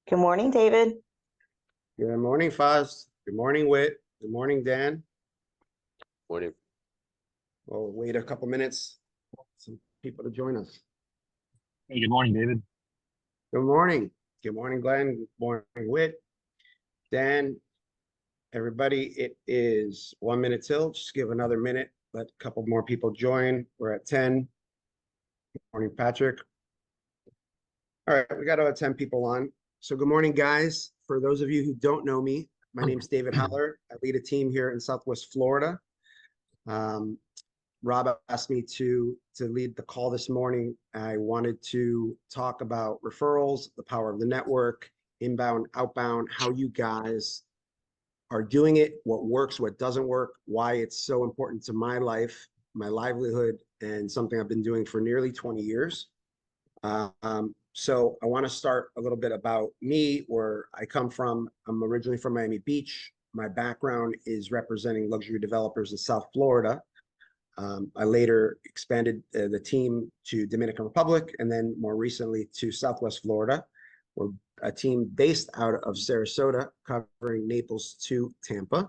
Good morning, David. Good morning, Faz. Good morning, Whit. Good morning, Dan. Morning. We'll wait a couple minutes, some people to join us. Hey, good morning, David. Good morning. Good morning, Glenn. Good morning, Whit. Dan, everybody, it is 1 minute till. Just give another minute. Let a couple more people join. We're at 10. Good morning, Patrick. All right, we got about 10 people on. So good morning, guys. For those of you who don't know me, my name is David Haller. I lead a team here in Southwest Florida. Rob asked me to lead the call this morning. I wanted to talk about referrals, the power of the network, inbound, outbound, how you guys are doing it, what works, what doesn't work, why it's so important to my life, my livelihood, and something I've been doing for nearly 20 years. So I want to start a little bit about me, where I come from. I'm originally from Miami Beach. My background is representing luxury developers in South Florida. I later expanded the team to Dominican Republic and then more recently to Southwest Florida. We're a team based out of Sarasota, covering Naples to Tampa.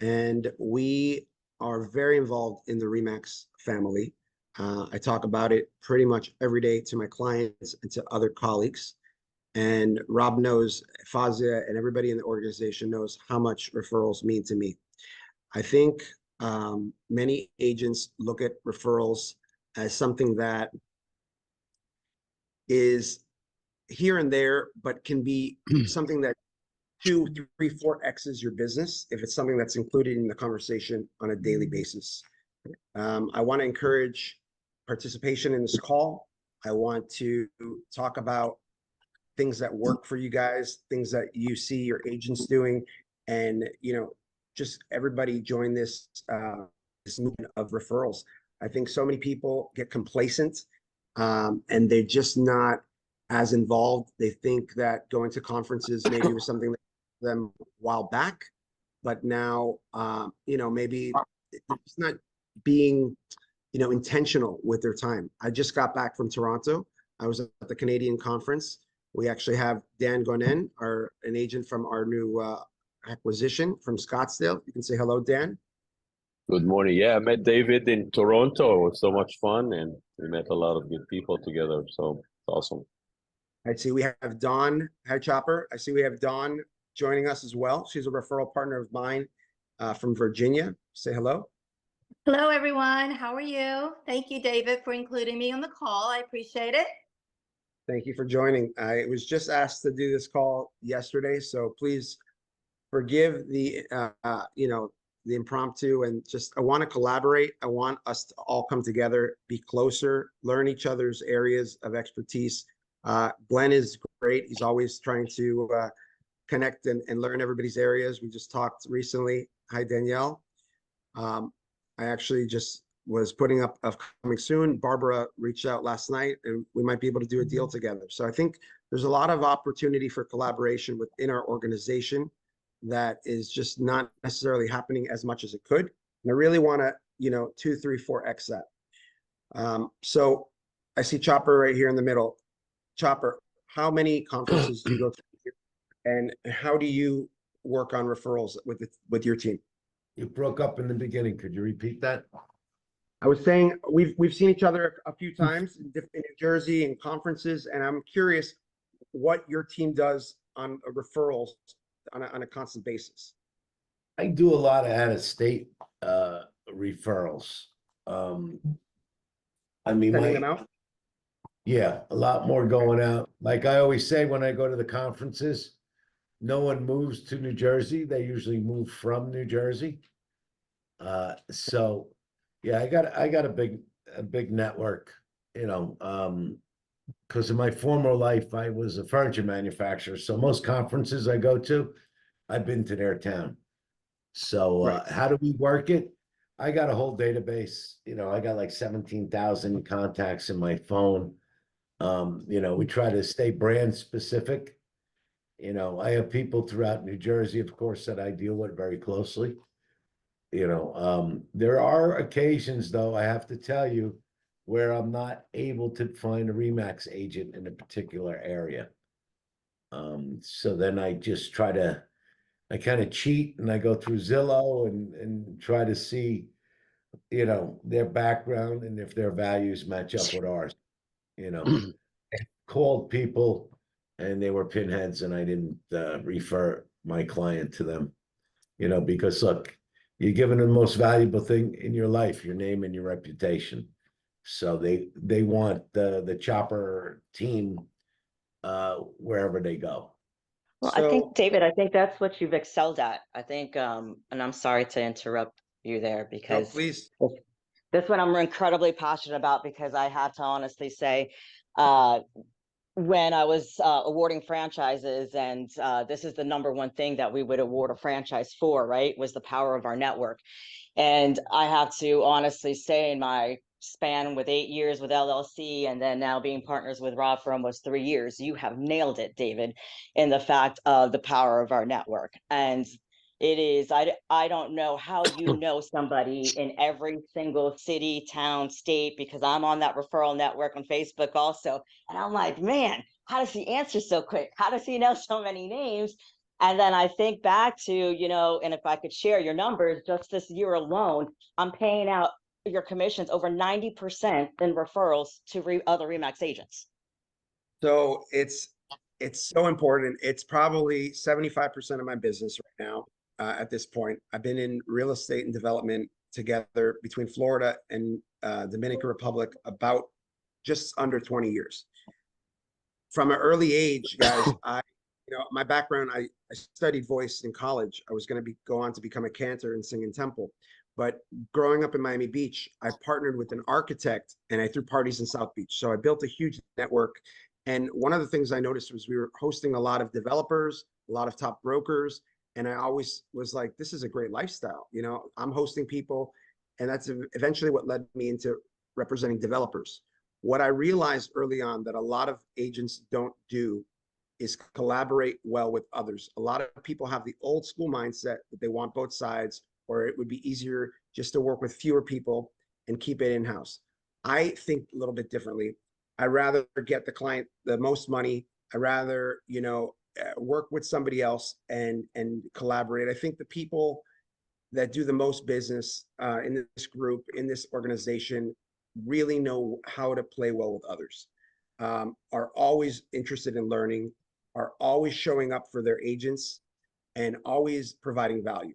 And we are very involved in the RE/MAX family. I talk about it pretty much every day to my clients and to other colleagues. And Rob knows, Fazia and everybody in the organization knows how much referrals mean to me. I think many agents look at referrals as something that is here and there, but can be something that 2, 3, 4x's your business if it's something that's included in the conversation on a daily basis. I want to encourage participation in this call. I want to talk about things that work for you guys, things that you see your agents doing, and just everybody join this this movement of referrals. I think so many people get complacent and they're just not as involved. They think that going to conferences maybe was something that them a while back, but now maybe it's not being intentional with their time. I just got back from Toronto. I was at the Canadian conference. We actually have Dan Gonen, an agent from our new acquisition from Scottsdale. You can say hello, Dan. Good morning. Yeah, I met David in Toronto. It was so much fun, and we met a lot of good people together. So it's awesome. I see we have Dawn. Hi, Chopper. I see we have Dawn joining us as well. She's a referral partner of mine from Virginia. Say hello. Hello, everyone. How are you? Thank you, David, for including me on the call. I appreciate it. Thank you for joining. I was just asked to do this call yesterday, so please forgive the the impromptu, and just I want to collaborate. I want us to all come together, be closer, learn each other's areas of expertise. Glenn is great. He's always trying to connect and learn everybody's areas. We just talked recently. Hi, Danielle. I actually just was putting up of coming soon. Barbara reached out last night and we might be able to do a deal together. So I think there's a lot of opportunity for collaboration within our organization that is just not necessarily happening as much as it could. And I really want to, 2, 3, 4x that. So I see Chopper right here in the middle. Chopper, how many conferences do you go to, and how do you work on referrals with your team? You broke up in the beginning. Could you repeat that? I was saying we've seen each other a few times in New Jersey and conferences, and I'm curious what your team does on referrals on a constant basis. I do a lot of out-of-state referrals. Sending them out? Yeah, a lot more going out. Like I always say when I go to the conferences, no one moves to New Jersey. They usually move from New Jersey. So yeah, I got a big network, because in my former life, I was a furniture manufacturer. So most conferences I go to, I've been to their town. So Right. how do we work it? I got a whole database. I got like 17,000 contacts in my phone. We try to stay brand specific. I have people throughout New Jersey, of course, that I deal with very closely. There are occasions, though, I have to tell you, where I'm not able to find a RE/MAX agent in a particular area. So then I just I kind of cheat and I go through Zillow and try to see, their background and if their values match up with ours, you know. Called people and they were pinheads and I didn't refer my client to them, because look, you're giving them the most valuable thing in your life, your name and your reputation. So they want the chopper team wherever they go. Well, I think, So, David, I think that's what you've excelled at. I think, and I'm sorry to interrupt you there no, because please. this one I'm incredibly passionate about because I have to honestly say, when I was awarding franchises, and this is the number one thing that we would award a franchise for, right, was the power of our network. And I have to honestly say, in my span with 8 years with LLC, and then now being partners with Rob for almost 3 years, you have nailed it, David, in the fact of the power of our network. And it is, I don't know how you know somebody in every single city, town, state, because I'm on that referral network on Facebook also. And I'm like, man, how does he answer so quick? How does he know so many names? And then I think back to, and if I could share your numbers, just this year alone, I'm paying out your commissions over 90% in referrals to other Remax agents. So it's so important. It's probably 75% of my business right now. At this point, I've been in real estate and development together between Florida and Dominican Republic about just under 20 years. From an early age, guys, my background, I studied voice in college. I was going to go on to become a cantor and sing in Temple. But growing up in Miami Beach, I partnered with an architect and I threw parties in South Beach. So I built a huge network. And one of the things I noticed was we were hosting a lot of developers, a lot of top brokers. And I always was like, this is a great lifestyle. I'm hosting people. And that's eventually what led me into representing developers. What I realized early on that a lot of agents don't do is collaborate well with others. A lot of people have the old school mindset that they want both sides, or it would be easier just to work with fewer people and keep it in-house. I think a little bit differently. I rather get the client the most money. I rather, work with somebody else and collaborate. I think the people that do the most business in this group, in this organization, really know how to play well with others, are always interested in learning, are always showing up for their agents, and always providing value.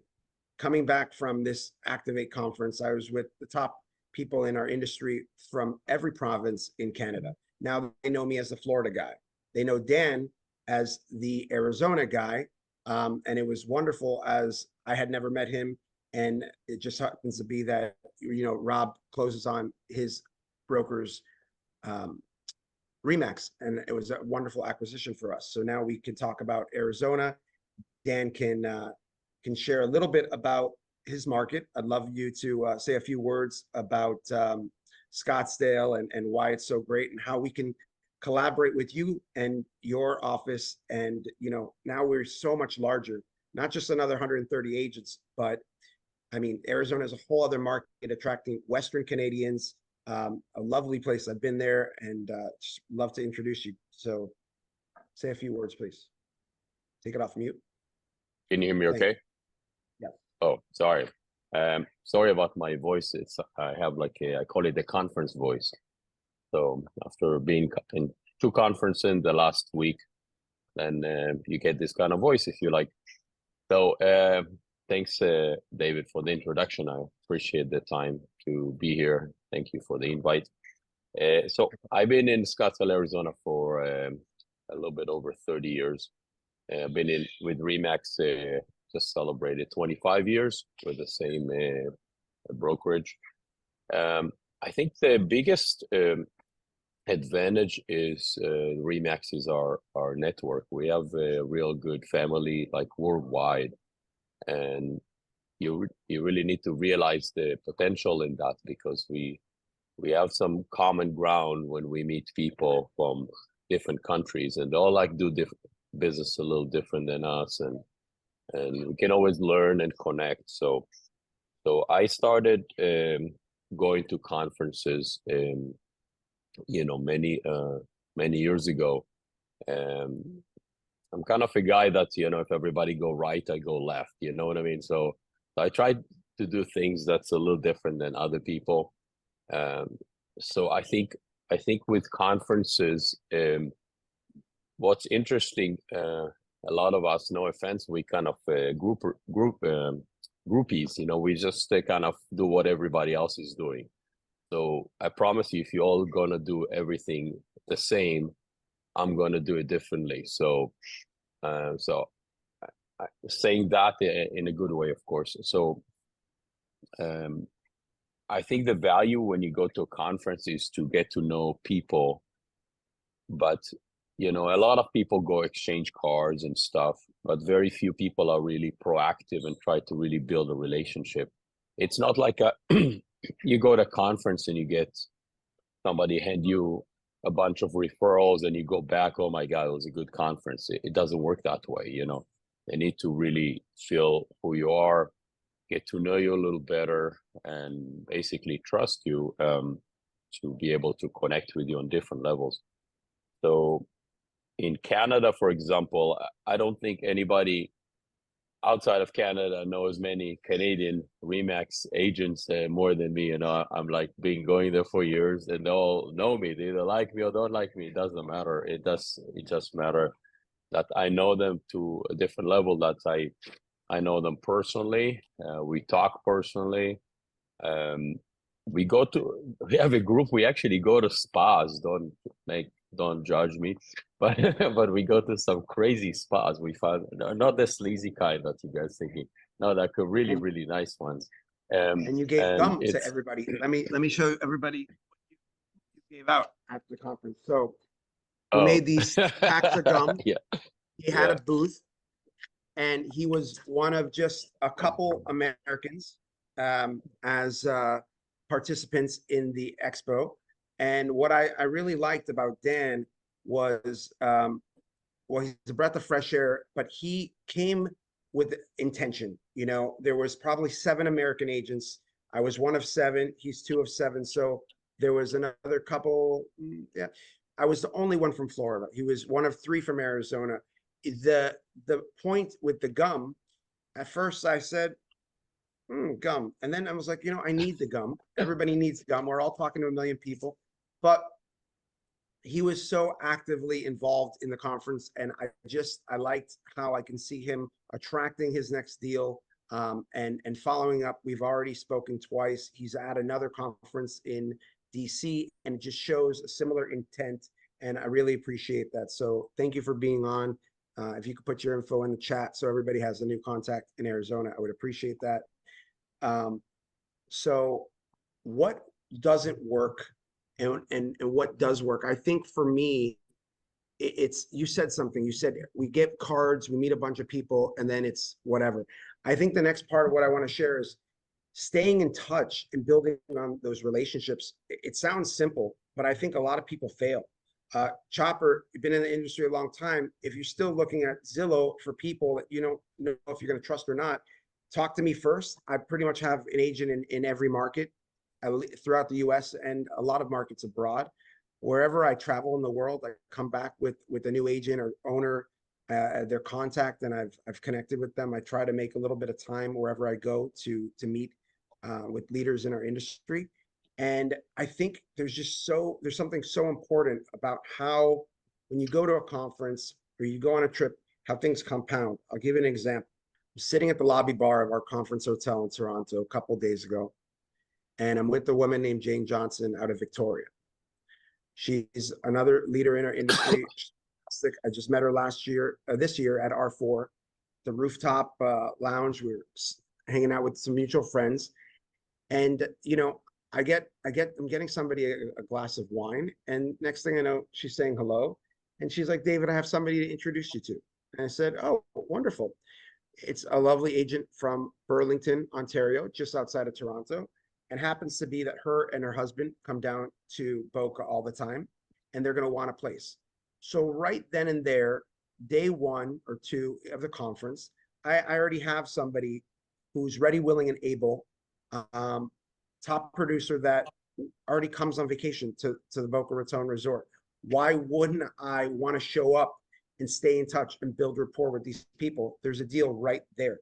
Coming back from this Activate conference, I was with the top people in our industry from every province in Canada. Now they know me as the Florida guy. They know Dan as the Arizona guy. And it was wonderful as I had never met him. And it just happens to be that, Rob closes on his broker's Remax. And it was a wonderful acquisition for us. So now we can talk about Arizona. Dan can share a little bit about his market. I'd love you to say a few words about Scottsdale and why it's so great and how we can collaborate with you and your office. And, now we're so much larger, not just another 130 agents, but I mean, Arizona is a whole other market attracting Western Canadians, a lovely place. I've been there and just love to introduce you. So say a few words, please. Take it off mute. Can you hear me okay? Yeah. Oh, sorry. Sorry about my voice. I have I call it the conference voice. So after being in 2 conferences in the last week, then you get this kind of voice if you like. So thanks, David, for the introduction. I appreciate the time to be here. Thank you for the invite. So I've been in Scottsdale, Arizona for a little bit over 30 years. I've been with Remax, just celebrated 25 years with the same brokerage. I think the biggest advantage is Remax is our network. We have a real good family, worldwide, and you really need to realize the potential in that because we have some common ground when we meet people from different countries, and they all do business a little different than us, and we can always learn and connect. So I started going to conferences many years ago, I'm kind of a guy that, you know, if everybody go right, I go left, you know what I mean? So I try to do things that's a little different than other people. So I think with conferences, what's interesting, a lot of us, no offense, we kind of groupies, you know, we just kind of do what everybody else is doing. So I promise you, if you're all gonna do everything the same, I'm gonna do it differently. So, saying that in a good way, of course. So, I think the value when you go to a conference is to get to know people. But, you know, a lot of people go exchange cards and stuff, but very few people are really proactive and try to really build a relationship. It's not like you go to a conference and you get somebody hand you a bunch of referrals and you go back, oh my God, it was a good conference. It doesn't work that way, you know. They need to really feel who you are, get to know you a little better, and basically trust you to be able to connect with you on different levels. So in Canada, for example, I don't think anybody outside of Canada knows many Canadian Remax agents more than me. You know, I'm like been going there for years, and they all know me. They either like me or don't like me. It doesn't matter. It just matter that I know them to a different level. That I know them personally. We talk personally. We have a group. We actually go to spas. Don't judge me, but but we go to some crazy spas. We found not the sleazy kind that you guys thinking. No, like a really really nice ones. And you gave And gum to it's everybody. Let me show everybody what you gave out at the conference. So we made these packs of gum. Yeah, He had yeah. a booth, and he was one of just a couple Americans as participants in the expo. And what I really liked about Dan was, well, he's a breath of fresh air, but he came with intention. You know, there was probably 7 American agents. I was one of 7. He's 2 of 7. So there was another couple. Yeah, I was the only one from Florida. He was one of 3 from Arizona. The point with the gum, at first I said, gum. And then I was like, you know, I need the gum. Everybody needs gum. We're all talking to a million people. But he was so actively involved in the conference, and I liked how I can see him attracting his next deal, and following up. We've already spoken twice. He's at another conference in DC, and it just shows a similar intent, and I really appreciate that. So thank you for being on. If you could put your info in the chat so everybody has a new contact in Arizona, I would appreciate that. So what doesn't work and what does work? I think for me, it's, you said something. You said we get cards, we meet a bunch of people, and then it's whatever. I think the next part of what I want to share is staying in touch and building on those relationships. It sounds simple, but I think a lot of people fail. Chopper, you've been in the industry a long time. If you're still looking at Zillow for people that you don't know if you're going to trust or not, talk to me first. I pretty much have an agent in every market throughout the US and a lot of markets abroad. Wherever I travel in the world, I come back with a new agent or owner, their contact, and I've connected with them. I try to make a little bit of time wherever I go to meet with leaders in our industry. And I think there's something so important about how, when you go to a conference or you go on a trip, how things compound. I'll give you an example. I'm sitting at the lobby bar of our conference hotel in Toronto a couple of days ago, and I'm with a woman named Jane Johnson out of Victoria. She's another leader in our industry. I just met her this year at R4, the rooftop lounge. We were hanging out with some mutual friends, and you know, I'm getting somebody a glass of wine, and next thing I know, she's saying hello, and she's like, "David, I have somebody to introduce you to." And I said, "Oh, wonderful." It's a lovely agent from Burlington, Ontario, just outside of Toronto. And happens to be that her and her husband come down to Boca all the time, and they're going to want a place. So right then and there, day 1 or 2 of the conference, I already have somebody who's ready, willing, and able, top producer that already comes on vacation to the Boca Raton Resort. Why wouldn't I want to show up and stay in touch and build rapport with these people, there's a deal right there.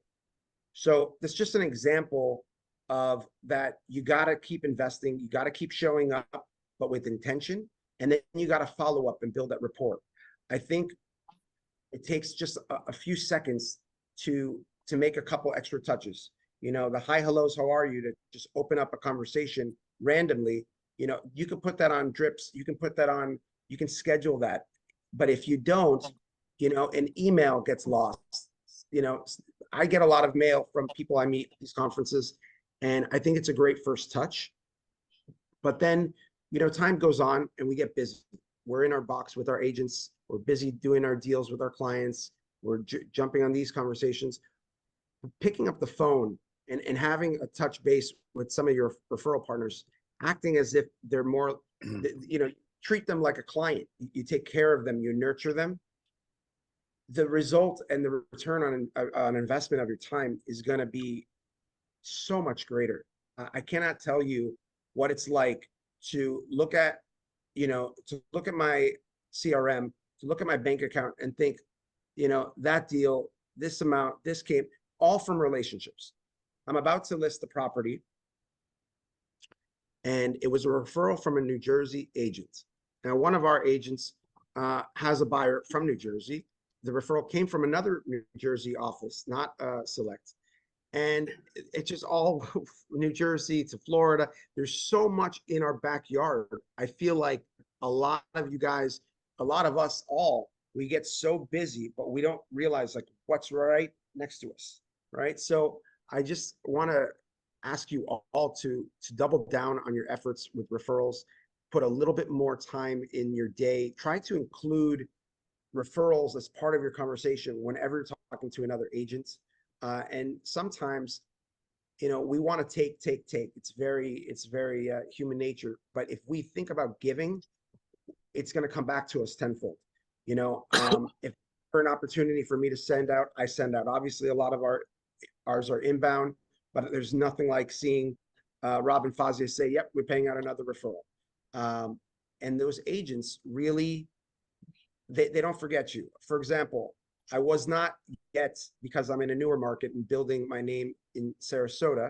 So that's just an example of that. You got to keep investing. You got to keep showing up, but with intention. And then you got to follow up and build that rapport. I think it takes just a few seconds to make a couple extra touches. You know, the hi, hellos, how are you, to just open up a conversation randomly. You know, you can put that on drips. You can put that on, you can schedule that. But if you don't, you know, an email gets lost. You know, I get a lot of mail from people I meet at these conferences, and I think it's a great first touch. But then, you know, time goes on and we get busy. We're in our box with our agents. We're busy doing our deals with our clients. We're jumping on these conversations. Picking up the phone and having a touch base with some of your referral partners, acting as if they're more, you know, treat them like a client. You take care of them, you nurture them. The result and the return on investment of your time is going to be so much greater. I cannot tell you what it's like to look at, you know, to look at my CRM, to look at my bank account and think, you know, that deal, this amount, this came all from relationships. I'm about to list the property, and it was a referral from a New Jersey agent. Now, one of our agents has a buyer from New Jersey. The referral came from another New Jersey office, not Select. And it's just all New Jersey to Florida. There's so much in our backyard. I feel like a lot of you guys, a lot of us all, we get so busy, but we don't realize like what's right next to us, right? So I just want to ask you all to double down on your efforts with referrals, put a little bit more time in your day, try to include referrals as part of your conversation whenever you're talking to another agent. And sometimes, you know, we want to take. It's very human nature. But if we think about giving, it's going to come back to us tenfold. You know, if for an opportunity for me to send out, I send out. Obviously, a lot of ours are inbound, but there's nothing like seeing Rob and Fazia say, "Yep, we're paying out another referral." And those agents really, they don't forget you. For example, I was not yet, because I'm in a newer market and building my name in Sarasota,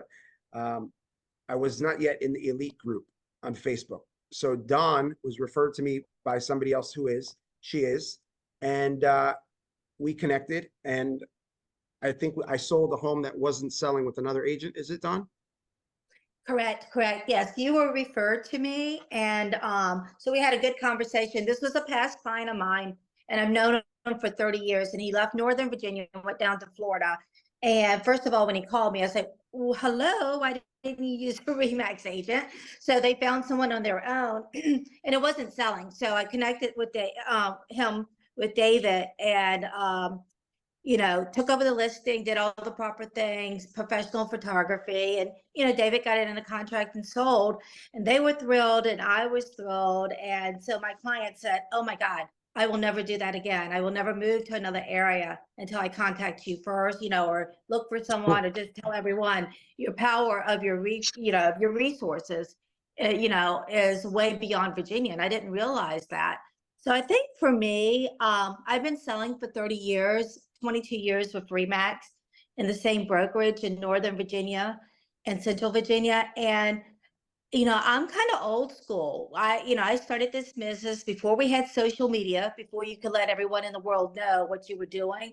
I was not yet in the elite group on Facebook. So Dawn was referred to me by somebody else she is, and we connected, and I think I sold a home that wasn't selling with another agent. Is it, Dawn? Correct. Yes, you were referred to me, and so we had a good conversation. This was a past client of mine, and I've known him for 30 years, and he left Northern Virginia and went down to Florida. And first of all, when he called me, I said, well, hello, why didn't you use a RE/MAX agent? So they found someone on their own, and it wasn't selling. So I connected with him with David, and you know, took over the listing, did all the proper things, professional photography. And, you know, David got it in a contract and sold, and they were thrilled and I was thrilled. And so my client said, oh my God, I will never do that again. I will never move to another area until I contact you first, you know, or look for someone, or just tell everyone your power of your your resources, you know, is way beyond Virginia. And I didn't realize that. So I think for me, I've been selling for 30 years, 22 years with RE/MAX in the same brokerage in Northern Virginia and Central Virginia. And, you know, I'm kind of old school. I started this business before we had social media, before you could let everyone in the world know what you were doing.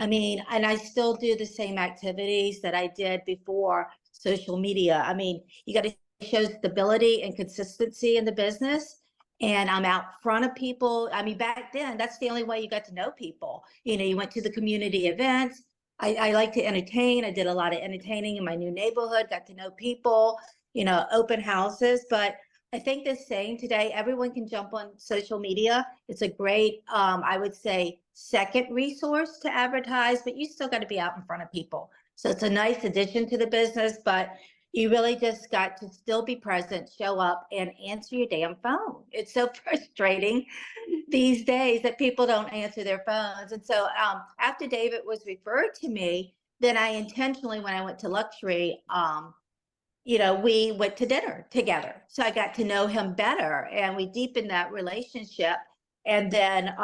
I mean, and I still do the same activities that I did before social media. I mean, you got to show stability and consistency in the business. And I'm out front of people. I mean, back then, that's the only way you got to know people. You know, you went to the community events. I like to entertain. I did a lot of entertaining in my new neighborhood, got to know people, you know, open houses. But I think the same today, everyone can jump on social media. It's a great, I would say, second resource to advertise, but you still got to be out in front of people. So it's a nice addition to the business, but you really just got to still be present, show up, and answer your damn phone. It's so frustrating these days that people don't answer their phones. And so after David was referred to me, then I intentionally, when I went to luxury, you know, we went to dinner together. So I got to know him better, and we deepened that relationship. And then,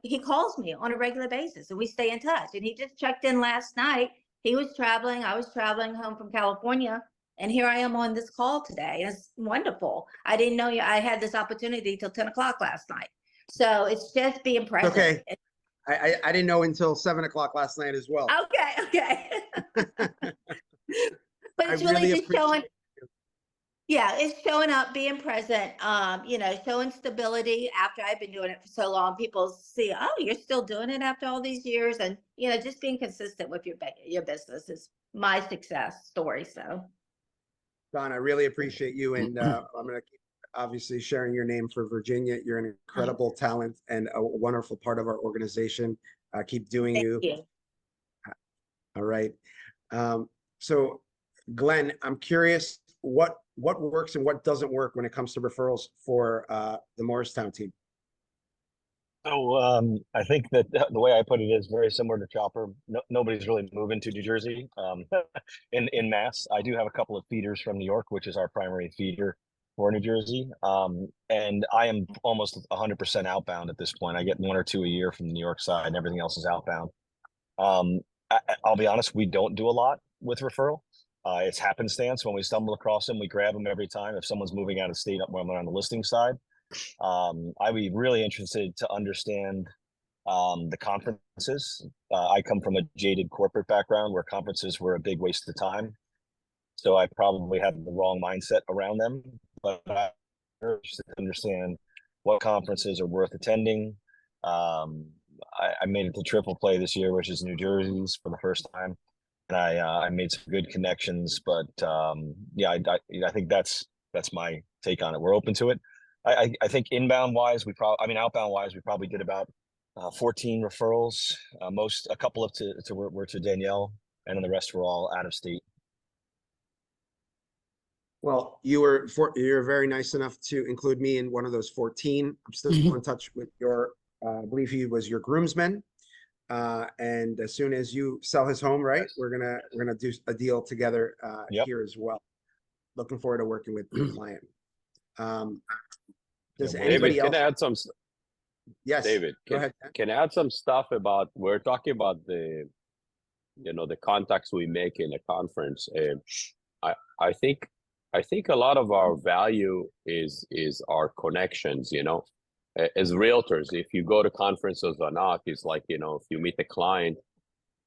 he calls me on a regular basis and we stay in touch. And he just checked in last night. He was traveling. I was traveling home from California. And here I am on this call today. It's wonderful. I didn't know I had this opportunity till 10 o'clock last night. So it's just being present. Okay. I didn't know until 7 o'clock last night as well. Okay. But I it's really really just showing, appreciate yeah, it's showing up, being present, showing stability after I've been doing it for so long. People see, oh, you're still doing it after all these years. And, just being consistent with your business is my success story. So. Don, I really appreciate you. And I'm going to keep obviously sharing your name for Virginia. You're an incredible talent and a wonderful part of our organization. Keep doing Thank you. you. All right. So Glenn, I'm curious what works and what doesn't work when it comes to referrals for the Morristown team. So I think that the way I put it is very similar to Chopper. Nobody's really moving to New Jersey in mass. I do have a couple of feeders from New York, which is our primary feeder for New Jersey. And I am almost 100% outbound at this point. I get 1 or 2 a year from the New York side and everything else is outbound. I'll be honest, we don't do a lot with referral. It's happenstance. When we stumble across them, we grab them every time. If someone's moving out of state when we're on the listing side, I'd be really interested to understand the conferences. I come from a jaded corporate background where conferences were a big waste of time. So I probably had the wrong mindset around them, but I'm interested to understand what conferences are worth attending. I made it to Triple Play this year, which is New Jersey's for the first time. And I made some good connections, but I think that's my take on it. We're open to it. I think outbound wise, we probably did about 14 referrals. A couple were to Danielle, and then the rest were all out of state. Well, you're very nice enough to include me in one of those 14. I'm still in touch with I believe he was your groomsman. And as soon as you sell his home, right, we're gonna do a deal together here as well. Looking forward to working with your client. Does anybody David, else? can I add some? Yes, David, go ahead. Can I add some stuff about? We're talking about the contacts we make in a conference. I think a lot of our value is our connections. As realtors, if you go to conferences or not, it's like if you meet a client.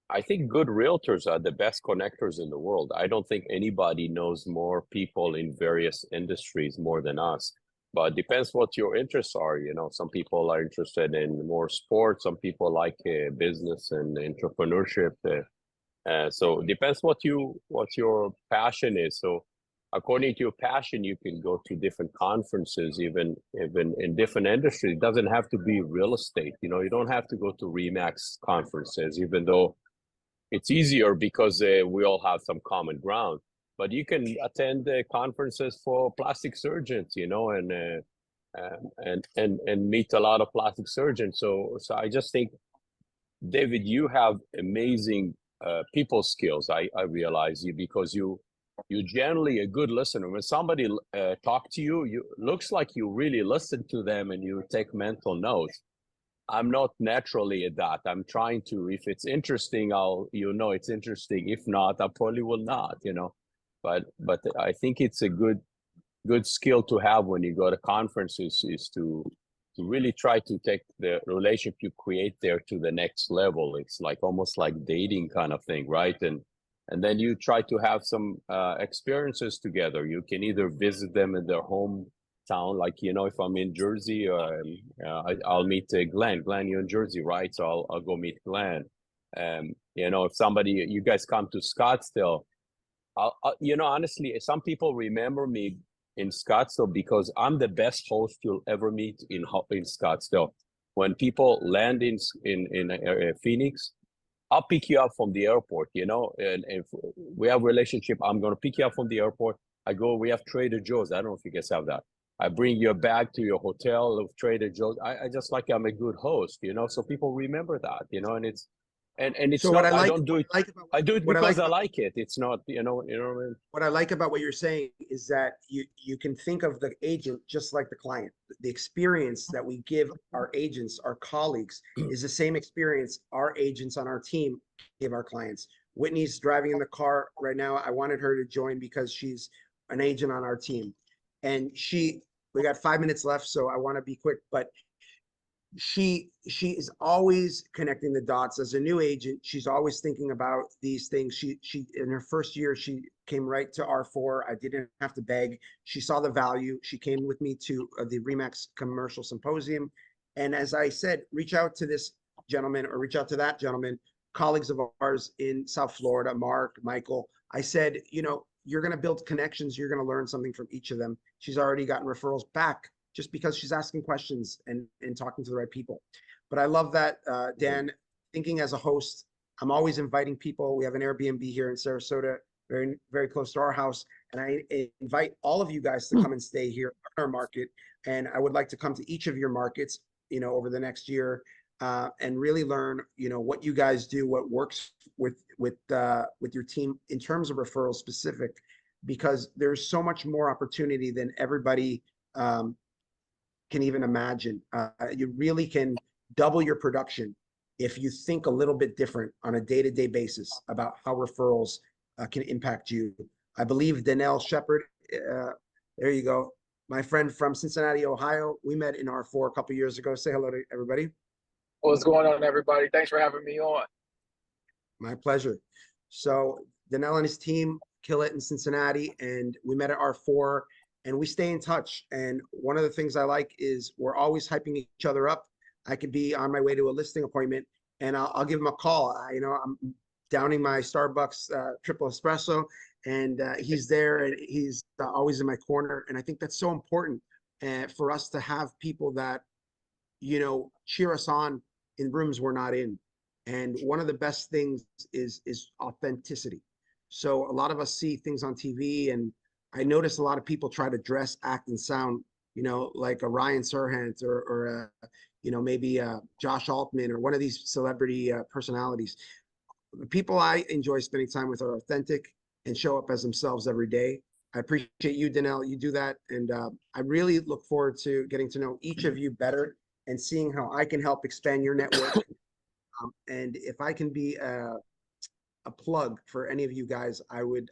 I think good realtors are the best connectors in the world. I don't think anybody knows more people in various industries more than us. But it depends what your interests are. Some people are interested in more sports. Some people like business and entrepreneurship. So it depends what your passion is. So according to your passion, you can go to different conferences, even in different industries. It doesn't have to be real estate. You don't have to go to RE/MAX conferences, even though it's easier because we all have some common ground. But you can attend conferences for plastic surgeons, and meet a lot of plastic surgeons. So I just think, David, you have amazing people skills. I realize because you're generally a good listener. When somebody talk to you, looks like you really listen to them and you take mental notes. I'm not naturally at that. I'm trying to, if it's interesting, it's interesting. If not, I probably will not, But I think it's a good skill to have when you go to conferences, is to really try to take the relationship you create there to the next level. It's like almost like dating kind of thing, right? And then you try to have some experiences together. You can either visit them in their hometown, like if I'm in Jersey, I'll meet Glenn. Glenn, you're in Jersey, right? So I'll go meet Glenn. If you guys come to Scottsdale, honestly, some people remember me in Scottsdale because I'm the best host you'll ever meet in Scottsdale. When people land in Phoenix, I'll pick you up from the airport, and if we have a relationship, I'm going to pick you up from the airport. We have Trader Joe's. I don't know if you guys have that. I bring your bag to your hotel of Trader Joe's. I just like I'm a good host, so people remember that, and And it's So what not, I I like, don't do what it. I like about, I do it what I because like I about like it. It's not, you know what I mean? what I like about what you're saying is that you can think of the agent just like the client. The experience that we give our agents, our colleagues, is the same experience our agents on our team give our clients. Whitney's driving in the car right now. I wanted her to join because she's an agent on our team. And we got 5 minutes left, so I want to be quick, but she is always connecting the dots. As a new agent, she's always thinking about these things. She in her first year, she came right to R4. I didn't have to beg. She saw the value. She came with me to the Remax Commercial Symposium. And as I said, reach out to this gentleman or reach out to that gentleman, colleagues of ours in South Florida, Mark, Michael. I said, you know, you're going to build connections. You're going to learn something from each of them. She's already gotten referrals back just because she's asking questions and talking to the right people. But I love that, Dan, thinking as a host, I'm always inviting people. We have an Airbnb here in Sarasota, very, very close to our house. And I invite all of you guys to come and stay here in our market. And I would like to come to each of your markets, you know, over the next year and really learn, you know, what you guys do, what works with your team in terms of referrals specific, because there's so much more opportunity than everybody can even imagine. You really can double your production if you think a little bit different on a day-to-day basis about how referrals can impact you. I believe Danelle Shepard, there you go, my friend from Cincinnati, Ohio. We met in R4 a couple years ago. Say hello to everybody. What's going on, everybody? Thanks for having me on. My pleasure. So Danelle and his team kill it in Cincinnati, and we met at R4. And we stay in touch. And one of the things I like is we're always hyping each other up. I could be on my way to a listing appointment and I'll give him a call. You know, I'm downing my Starbucks triple espresso and he's there and he's always in my corner. And I think that's so important for us to have people that, you know, cheer us on in rooms we're not in. And one of the best things is authenticity. So a lot of us see things on TV, and I notice a lot of people try to dress, act, and sound, you know, like a Ryan Serhant or you know, maybe Josh Altman or one of these celebrity personalities. The people I enjoy spending time with are authentic and show up as themselves every day. I appreciate you, Danelle. You do that. And I really look forward to getting to know each of you better and seeing how I can help expand your network. And if I can be a plug for any of you guys, I would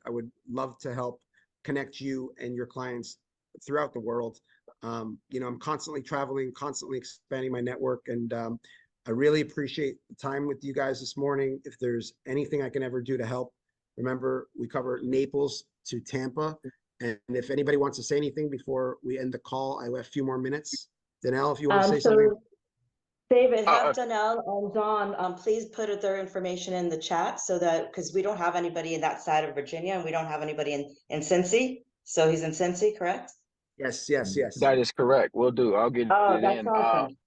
love to help connect you and your clients throughout the world. You know, I'm constantly traveling, constantly expanding my network, and I really appreciate the time with you guys this morning. If there's anything I can ever do to help, remember, we cover Naples to Tampa. And if anybody wants to say anything before we end the call, I have a few more minutes. Danelle, if you want to say something. David, have Danelle and Dawn, please put their information in the chat so that, because we don't have anybody in that side of Virginia and we don't have anybody in Cincy. So he's in Cincy, correct? Yes. That is correct. We'll do. I'll get Oh, it that's in. awesome.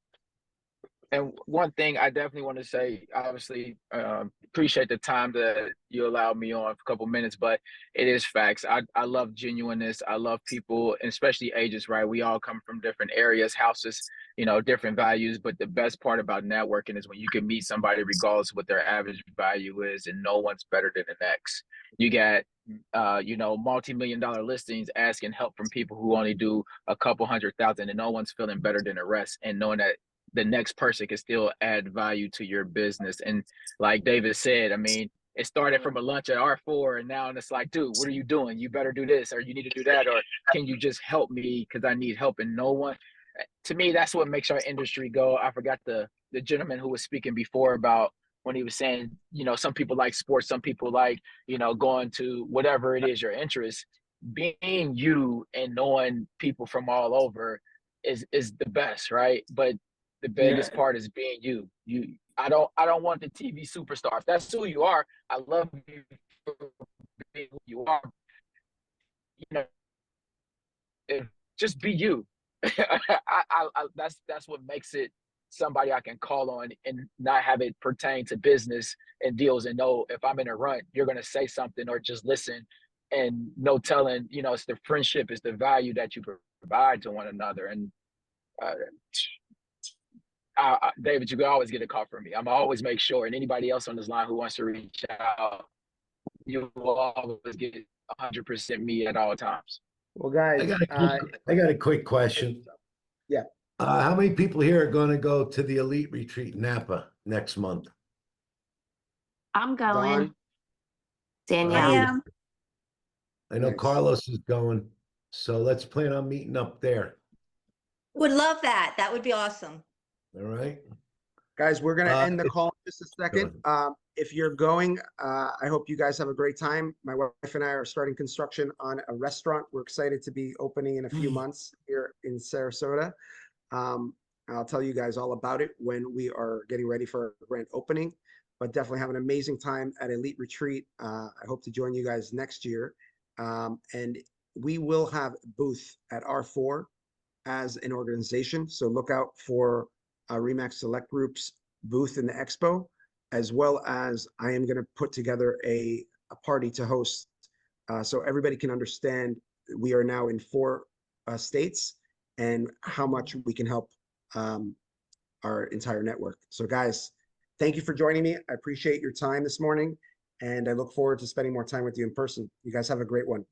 And one thing I definitely want to say, obviously, appreciate the time that you allowed me on for a couple minutes, but it is facts. I love genuineness. I love people, and especially agents, right? We all come from different areas, houses, you know, different values. But the best part about networking is when you can meet somebody regardless of what their average value is, and no one's better than the next. You got you know, multi-million-dollar listings asking help from people who only do a couple 100,000, and no one's feeling better than the rest, and knowing that the next person can still add value to your business. And like David said, I mean, it started from a lunch at R4, and now it's like, dude, what are you doing? You better do this, or you need to do that, or can you just help me because I need help? And no one, to me, that's what makes our industry go. I forgot the gentleman who was speaking before about when he was saying, you know, some people like sports, some people like, you know, going to whatever it is your interest. Being you and knowing people from all over is the best, right? But the biggest part is being you. I don't want the TV superstar. If that's who you are, I love you for being who you are. You know, just be you. That's what makes it somebody I can call on and not have it pertain to business and deals, and know if I'm in a rut, you're gonna say something or just listen, and no telling. You know, it's the friendship, it's the value that you provide to one another, and David, you can always get a call from me. I'm always make sure, and anybody else on this line who wants to reach out, you will always get 100% me at all times. Well, guys, I got a quick question. Yeah. How many people here are going to go to the Elite Retreat in Napa next month? I'm going. Dawn, Danielle. I am. I know Nice. Carlos is going, so let's plan on meeting up there. Would love that. That would be awesome. All right. guys, we're gonna end the it's- call in just a second. If you're going, I hope you guys have a great time. My wife and I are starting construction on a restaurant. We're excited to be opening in a few months here in Sarasota. I'll tell you guys all about it when we are getting ready for our grand opening, but definitely have an amazing time at Elite Retreat. I hope to join you guys next year. And we will have a booth at R4 as an organization. So look out for RE/MAX Select Group's booth in the expo, as well as I am going to put together a party to host so everybody can understand we are now in 4 states and how much we can help our entire network. So guys, thank you for joining me. I appreciate your time this morning, and I look forward to spending more time with you in person. You guys have a great one.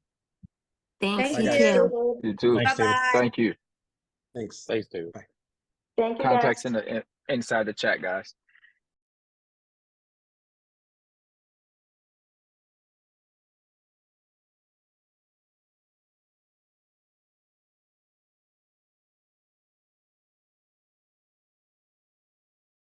Thanks, Thank you guys. too. You too. Thanks, David. Bye-bye. Thank you. Thanks. Thanks, David. Thank you, Contacts guys. inside the chat, guys.